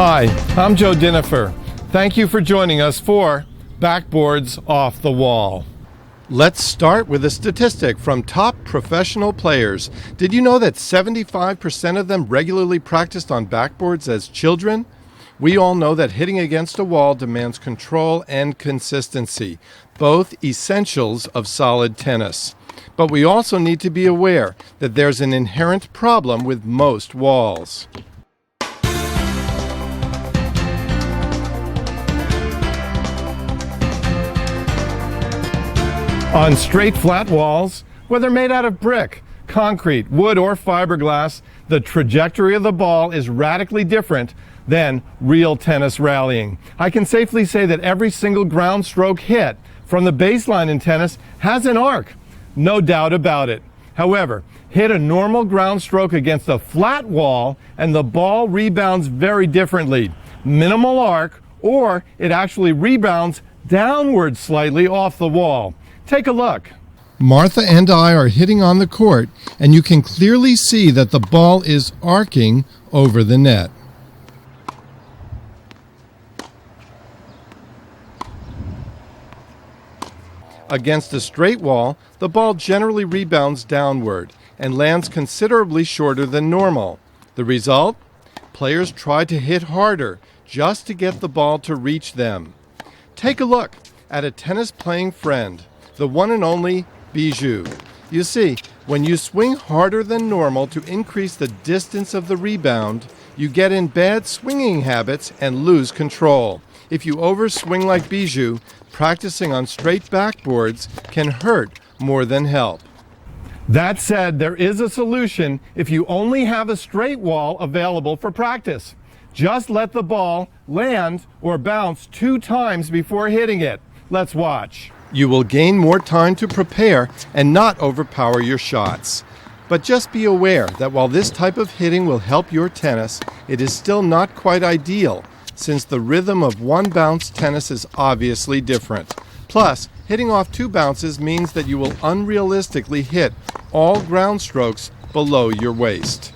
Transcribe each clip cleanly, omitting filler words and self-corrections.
Hi, I'm Joe Dinoffer. Thank you for joining us for Backboards Off the Wall. Let's start with a statistic from top professional players. Did you know that 75% of them regularly practiced on backboards as children? We all know that hitting against a wall demands control and consistency, both essentials of solid tennis. But we also need to be aware that there's an inherent problem with most walls. On straight flat walls, whether made out of brick, concrete, wood, or fiberglass, the trajectory of the ball is radically different than real tennis rallying. I can safely say that every single ground stroke hit from the baseline in tennis has an arc, no doubt about it. However, hit a normal ground stroke against a flat wall and the ball rebounds very differently. Minimal arc, or it actually rebounds downward slightly off the wall. Take a look. Martha and I are hitting on the court, and you can clearly see that the ball is arcing over the net. Against a straight wall, the ball generally rebounds downward and lands considerably shorter than normal. The result? Players try to hit harder just to get the ball to reach them. Take a look at a tennis-playing friend, the one and only Bijou. You see, when you swing harder than normal to increase the distance of the rebound, you get in bad swinging habits and lose control. If you overswing like Bijou, practicing on straight backboards can hurt more than help. That said, there is a solution if you only have a straight wall available for practice. Just let the ball land or bounce 2 times before hitting it. Let's watch. You will gain more time to prepare and not overpower your shots. But just be aware that while this type of hitting will help your tennis, it is still not quite ideal, since the rhythm of one bounce tennis is obviously different. Plus, hitting off 2 bounces means that you will unrealistically hit all ground strokes below your waist.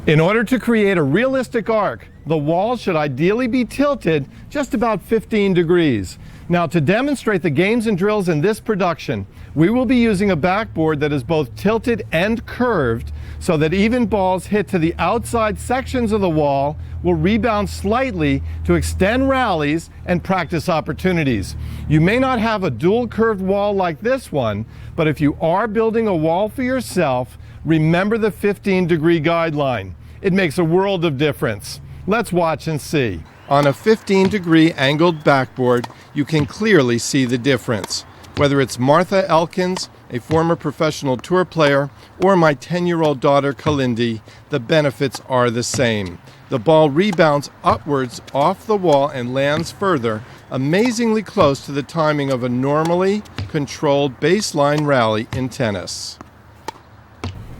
In order to create a realistic arc, the wall should ideally be tilted just about 15 degrees. Now, to demonstrate the games and drills in this production, we will be using a backboard that is both tilted and curved so that even balls hit to the outside sections of the wall will rebound slightly to extend rallies and practice opportunities. You may not have a dual curved wall like this one, but if you are building a wall for yourself, remember the 15-degree guideline. It makes a world of difference. Let's watch and see. On a 15-degree angled backboard, you can clearly see the difference. Whether it's Martha Elkins, a former professional tour player, or my 10-year-old daughter Kalindi, the benefits are the same. The ball rebounds upwards off the wall and lands further, amazingly close to the timing of a normally controlled baseline rally in tennis.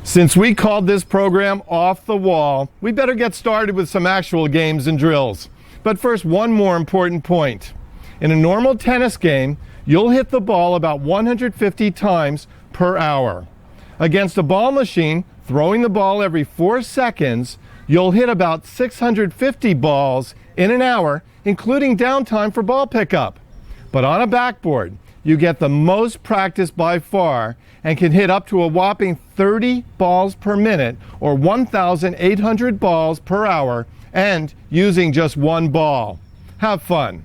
Since we called this program Off the Wall, we better get started with some actual games and drills. But first, one more important point. In a normal tennis game, you'll hit the ball about 150 times per hour. Against a ball machine, throwing the ball every 4 seconds, you'll hit about 650 balls in an hour, including downtime for ball pickup. But on a backboard, you get the most practice by far and can hit up to a whopping 30 balls per minute or 1,800 balls per hour, and using just one ball. Have fun.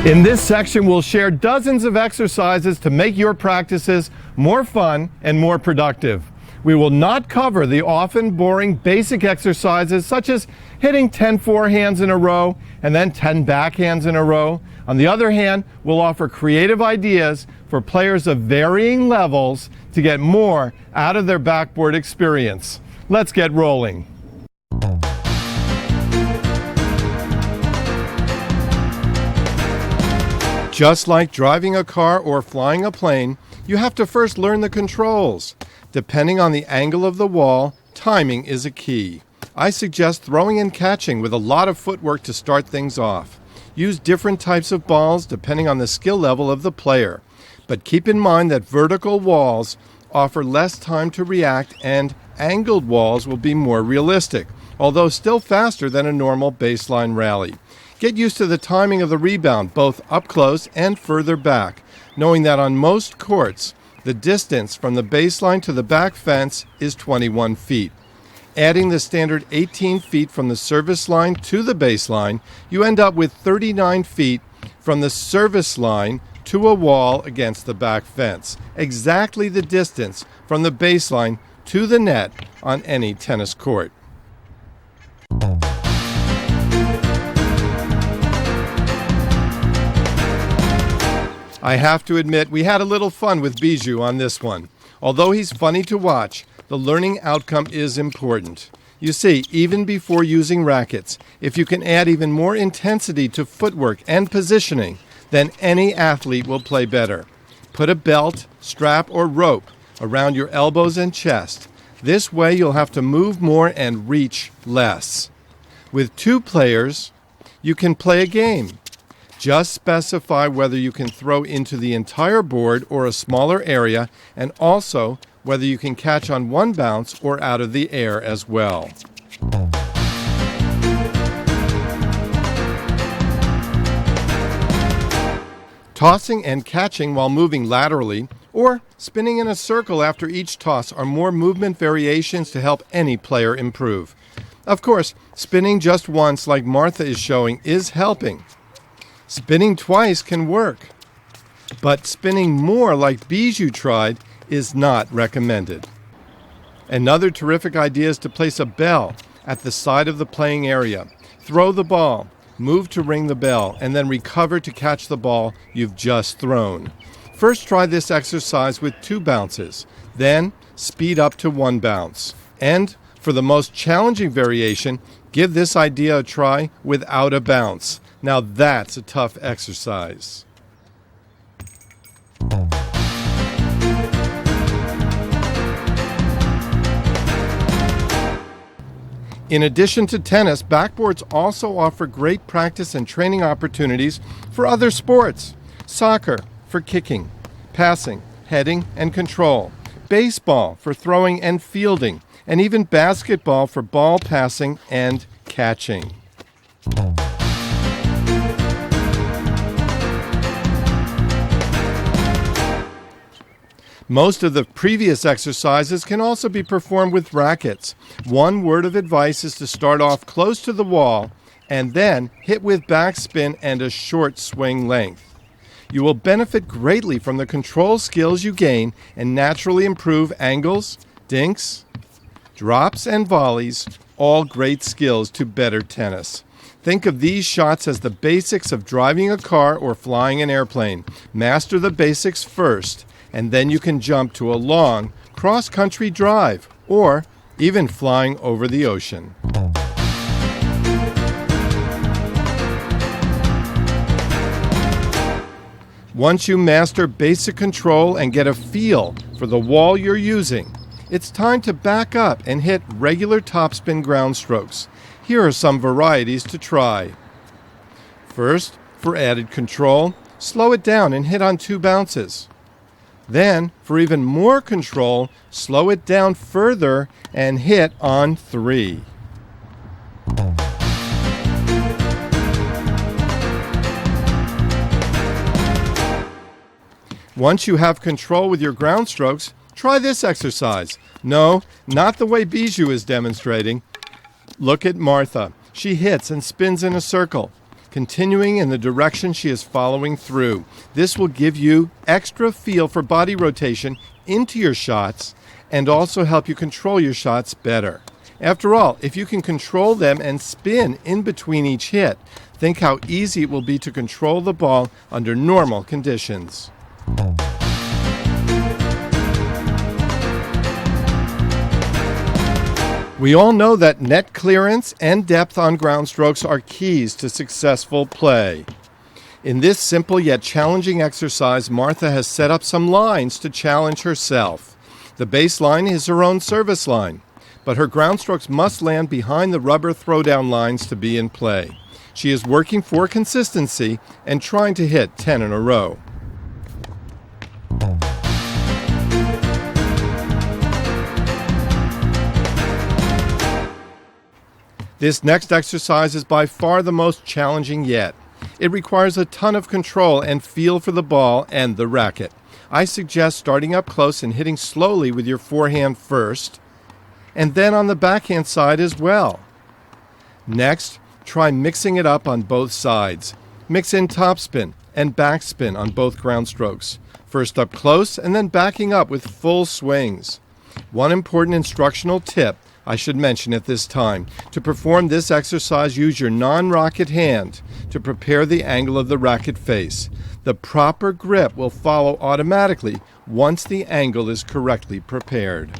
In this section, we'll share dozens of exercises to make your practices more fun and more productive. We will not cover the often boring basic exercises such as hitting 10 forehands in a row and then 10 backhands in a row. On the other hand, we'll offer creative ideas for players of varying levels to get more out of their backboard experience. Let's get rolling. Just like driving a car or flying a plane, you have to first learn the controls. Depending on the angle of the wall, timing is a key. I suggest throwing and catching with a lot of footwork to start things off. Use different types of balls depending on the skill level of the player. But keep in mind that vertical walls offer less time to react and angled walls will be more realistic, although still faster than a normal baseline rally. Get used to the timing of the rebound, both up close and further back, knowing that on most courts, the distance from the baseline to the back fence is 21 feet. Adding the standard 18 feet from the service line to the baseline, you end up with 39 feet from the service line to a wall against the back fence, exactly the distance from the baseline to the net on any tennis court. I have to admit, we had a little fun with Bijou on this one. Although he's funny to watch, the learning outcome is important. You see, even before using rackets, if you can add even more intensity to footwork and positioning, then any athlete will play better. Put a belt, strap, or rope around your elbows and chest. This way you'll have to move more and reach less. With 2 players, you can play a game. Just specify whether you can throw into the entire board or a smaller area, and also whether you can catch on one bounce or out of the air as well. Tossing and catching while moving laterally or spinning in a circle after each toss are more movement variations to help any player improve. Of course, spinning just once like Martha is showing is helping. Spinning twice can work, but spinning more like Bijou tried is not recommended. Another terrific idea is to place a bell at the side of the playing area. Throw the ball, move to ring the bell, and then recover to catch the ball you've just thrown. First try this exercise with 2 bounces, then speed up to 1 bounce. And for the most challenging variation, give this idea a try without a bounce. Now that's a tough exercise. In addition to tennis, backboards also offer great practice and training opportunities for other sports. Soccer for kicking, passing, heading, and control. Baseball for throwing and fielding, and even basketball for ball passing and catching. Most of the previous exercises can also be performed with rackets. One word of advice is to start off close to the wall and then hit with backspin and a short swing length. You will benefit greatly from the control skills you gain and naturally improve angles, dinks, drops, and volleys, all great skills to better tennis. Think of these shots as the basics of driving a car or flying an airplane. Master the basics first, and then you can jump to a long cross-country drive or even flying over the ocean. Once you master basic control and get a feel for the wall you're using, it's time to back up and hit regular topspin ground strokes. Here are some varieties to try. First, for added control, slow it down and hit on 2 bounces. Then, for even more control, slow it down further and hit on 3. Once you have control with your ground strokes, try this exercise. No, not the way Bijou is demonstrating. Look at Martha. She hits and spins in a circle, continuing in the direction she is following through. This will give you extra feel for body rotation into your shots and also help you control your shots better. After all, if you can control them and spin in between each hit, think how easy it will be to control the ball under normal conditions. We all know that net clearance and depth on ground strokes are keys to successful play. In this simple yet challenging exercise, Martha has set up some lines to challenge herself. The baseline is her own service line, but her ground strokes must land behind the rubber throwdown lines to be in play. She is working for consistency and trying to hit 10 in a row. This next exercise is by far the most challenging yet. It requires a ton of control and feel for the ball and the racket. I suggest starting up close and hitting slowly with your forehand first, and then on the backhand side as well. Next, try mixing it up on both sides. Mix in topspin and backspin on both ground strokes. First up close and then backing up with full swings. One important instructional tip I should mention at this time. To perform this exercise, use your non-racket hand to prepare the angle of the racket face. The proper grip will follow automatically once the angle is correctly prepared.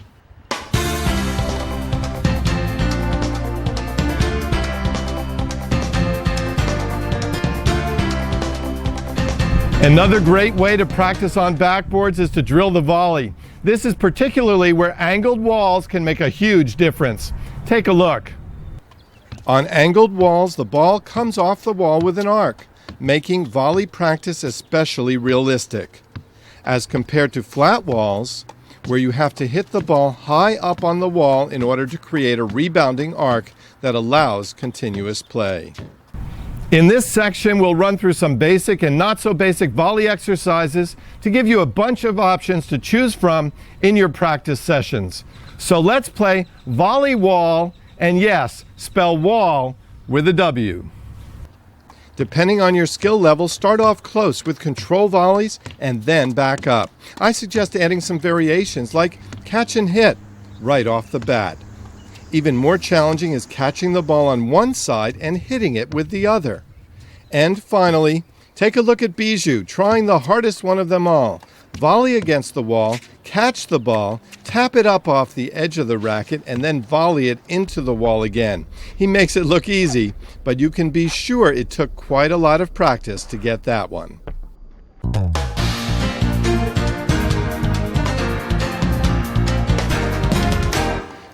Another great way to practice on backboards is to drill the volley. This is particularly where angled walls can make a huge difference. Take a look. On angled walls, the ball comes off the wall with an arc, making volley practice especially realistic. As compared to flat walls, where you have to hit the ball high up on the wall in order to create a rebounding arc that allows continuous play. In this section, we'll run through some basic and not so basic volley exercises to give you a bunch of options to choose from in your practice sessions. So let's play volley wall, and yes, spell wall with a W. Depending on your skill level, start off close with control volleys and then back up. I suggest adding some variations like catch and hit right off the bat. Even more challenging is catching the ball on one side and hitting it with the other. And finally, take a look at Bijou, trying the hardest one of them all. Volley against the wall, catch the ball, tap it up off the edge of the racket, and then volley it into the wall again. He makes it look easy, but you can be sure it took quite a lot of practice to get that one.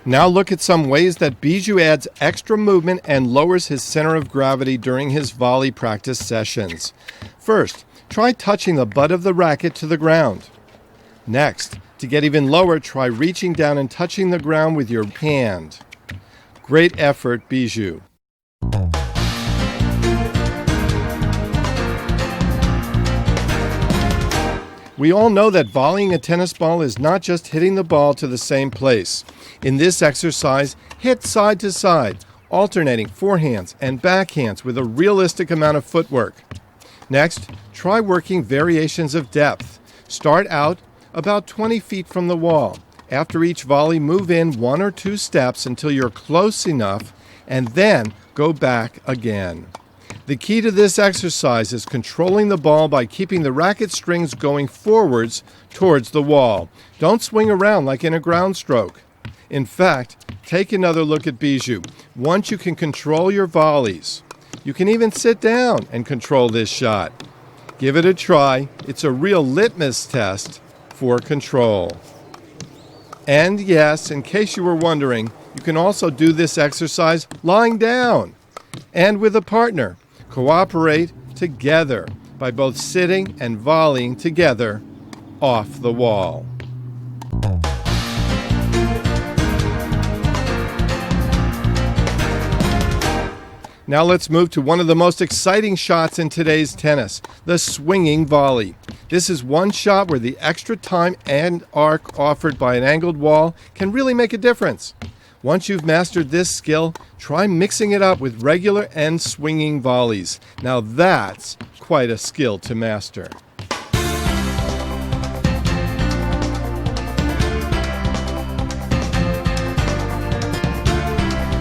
Now look at some ways that Bijou adds extra movement and lowers his center of gravity during his volley practice sessions. First, try touching the butt of the racket to the ground. Next, to get even lower, try reaching down and touching the ground with your hand. Great effort, Bijou. We all know that volleying a tennis ball is not just hitting the ball to the same place. In this exercise, hit side to side, alternating forehands and backhands with a realistic amount of footwork. Next, try working variations of depth. Start out about 20 feet from the wall. After each volley, move in 1 or 2 steps until you're close enough, and then go back again. The key to this exercise is controlling the ball by keeping the racket strings going forwards towards the wall. Don't swing around like in a ground stroke. In fact, take another look at Bijou. Once you can control your volleys, you can even sit down and control this shot. Give it a try. It's a real litmus test for control. And yes, in case you were wondering, you can also do this exercise lying down and with a partner. Cooperate together by both sitting and volleying together off the wall. Now let's move to one of the most exciting shots in today's tennis, the swinging volley. This is one shot where the extra time and arc offered by an angled wall can really make a difference. Once you've mastered this skill, try mixing it up with regular and swinging volleys. Now that's quite a skill to master.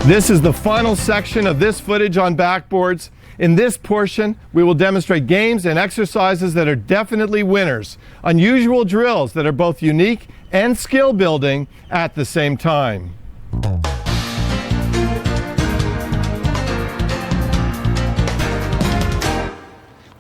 This is the final section of this footage on backboards. In this portion, we will demonstrate games and exercises that are definitely winners, unusual drills that are both unique and skill building at the same time.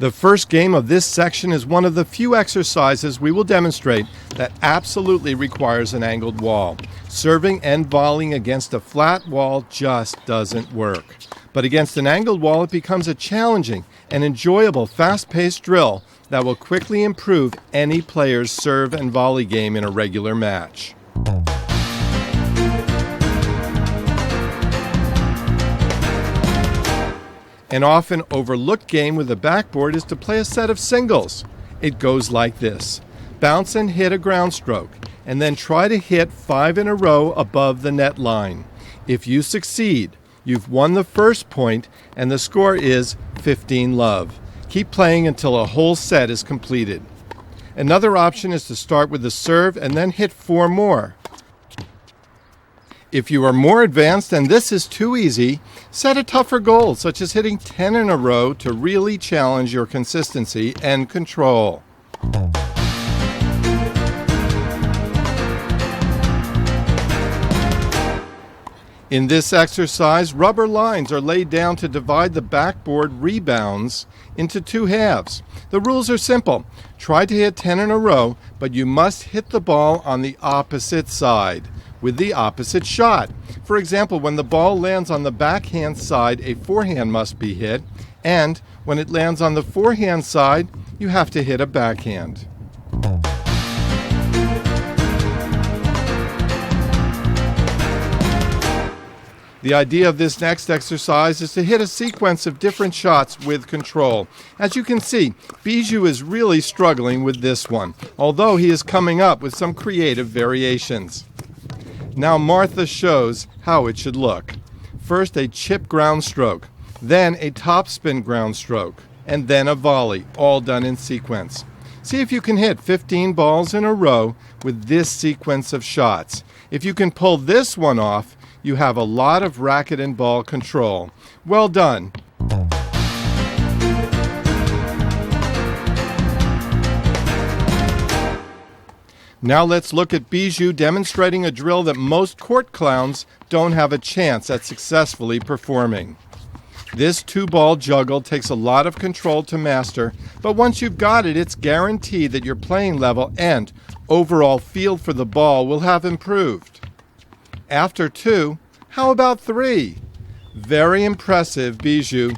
The first game of this section is one of the few exercises we will demonstrate that absolutely requires an angled wall. Serving and volleying against a flat wall just doesn't work. But against an angled wall, it becomes a challenging and enjoyable fast-paced drill that will quickly improve any player's serve and volley game in a regular match. An often overlooked game with a backboard is to play a set of singles. It goes like this. Bounce and hit a ground stroke, and then try to hit 5 in a row above the net line. If you succeed, you've won the first point, and the score is 15-love. Keep playing until a whole set is completed. Another option is to start with the serve and then hit 4 more. If you are more advanced and this is too easy, set a tougher goal, such as hitting 10 in a row to really challenge your consistency and control. In this exercise, rubber lines are laid down to divide the backboard rebounds into 2 halves. The rules are simple. Try to hit 10 in a row, but you must hit the ball on the opposite side with the opposite shot. For example, when the ball lands on the backhand side, a forehand must be hit, and when it lands on the forehand side, you have to hit a backhand. The idea of this next exercise is to hit a sequence of different shots with control. As you can see, Bijou is really struggling with this one, although he is coming up with some creative variations. Now Martha shows how it should look. First a chip ground stroke, then a topspin ground stroke, and then a volley, all done in sequence. See if you can hit 15 balls in a row with this sequence of shots. If you can pull this one off, you have a lot of racket and ball control. Well done. Now let's look at Bijou demonstrating a drill that most court clowns don't have a chance at successfully performing. This 2-ball juggle takes a lot of control to master, but once you've got it, it's guaranteed that your playing level and overall feel for the ball will have improved. After 2, how about 3? Very impressive, Bijou.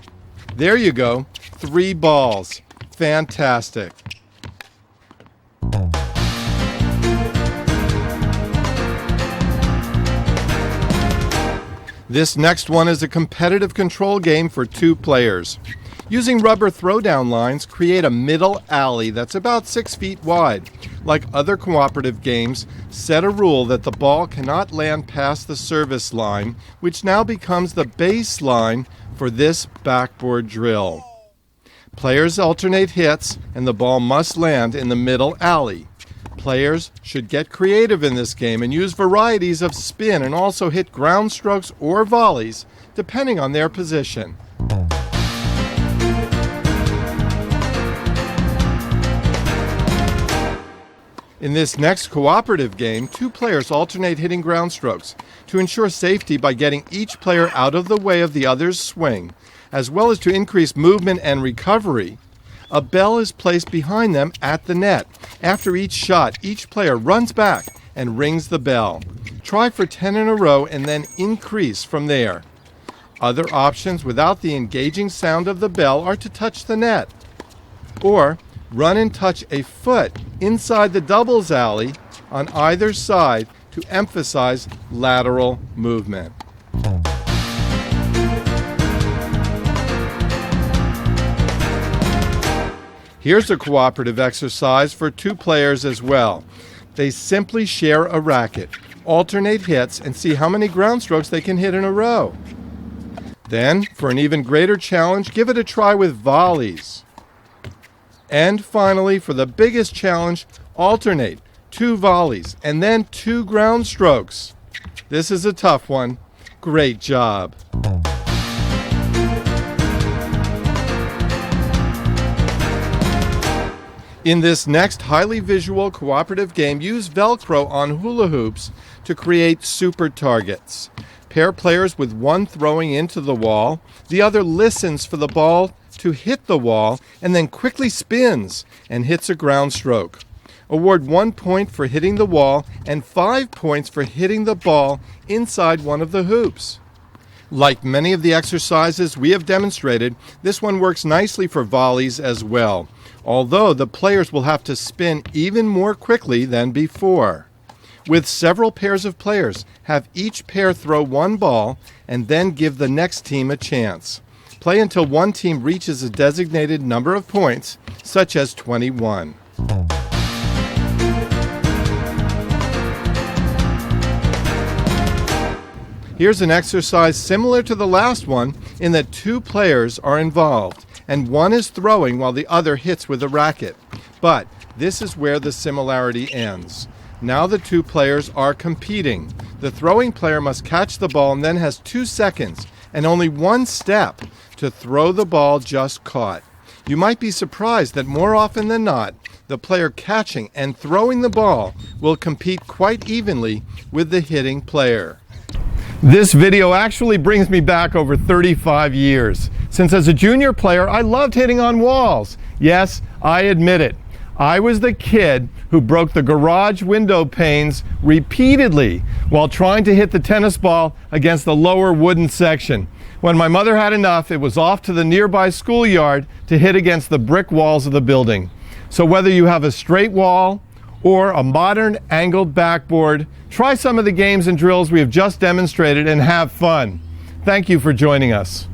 There you go, 3 balls. Fantastic. This next one is a competitive control game for 2 players. Using rubber throwdown lines, create a middle alley that's about 6 feet wide. Like other cooperative games, set a rule that the ball cannot land past the service line, which now becomes the baseline for this backboard drill. Players alternate hits, and the ball must land in the middle alley. Players should get creative in this game and use varieties of spin and also hit ground strokes or volleys, depending on their position. In this next cooperative game, 2 players alternate hitting ground strokes to ensure safety by getting each player out of the way of the other's swing, as well as to increase movement and recovery. A bell is placed behind them at the net. After each shot, each player runs back and rings the bell. Try for 10 in a row and then increase from there. Other options without the engaging sound of the bell are to touch the net, or run and touch a foot inside the doubles alley on either side to emphasize lateral movement. Here's a cooperative exercise for 2 players as well. They simply share a racket, alternate hits, and see how many ground strokes they can hit in a row. Then, for an even greater challenge, give it a try with volleys. And finally, for the biggest challenge, alternate 2 volleys and then 2 ground strokes. This is a tough one. Great job. In this next highly visual cooperative game, use Velcro on hula hoops to create super targets. Pair players with one throwing into the wall, the other listens for the ball to hit the wall and then quickly spins and hits a ground stroke. Award 1 point for hitting the wall and 5 points for hitting the ball inside one of the hoops. Like many of the exercises we have demonstrated, this one works nicely for volleys as well, although the players will have to spin even more quickly than before. With several pairs of players, have each pair throw 1 ball and then give the next team a chance. Play until one team reaches a designated number of points, such as 21. Here's an exercise similar to the last one in that two players are involved, and one is throwing while the other hits with a racket. But this is where the similarity ends. Now the two players are competing. The throwing player must catch the ball and then has 2 seconds and only 1 step to throw the ball just caught. You might be surprised that more often than not, the player catching and throwing the ball will compete quite evenly with the hitting player. This video actually brings me back over 35 years, since as a junior player I loved hitting on walls. Yes, I admit it. I was the kid who broke the garage window panes repeatedly while trying to hit the tennis ball against the lower wooden section. When my mother had enough, it was off to the nearby schoolyard to hit against the brick walls of the building. So whether you have a straight wall or a modern angled backboard, try some of the games and drills we have just demonstrated and have fun. Thank you for joining us.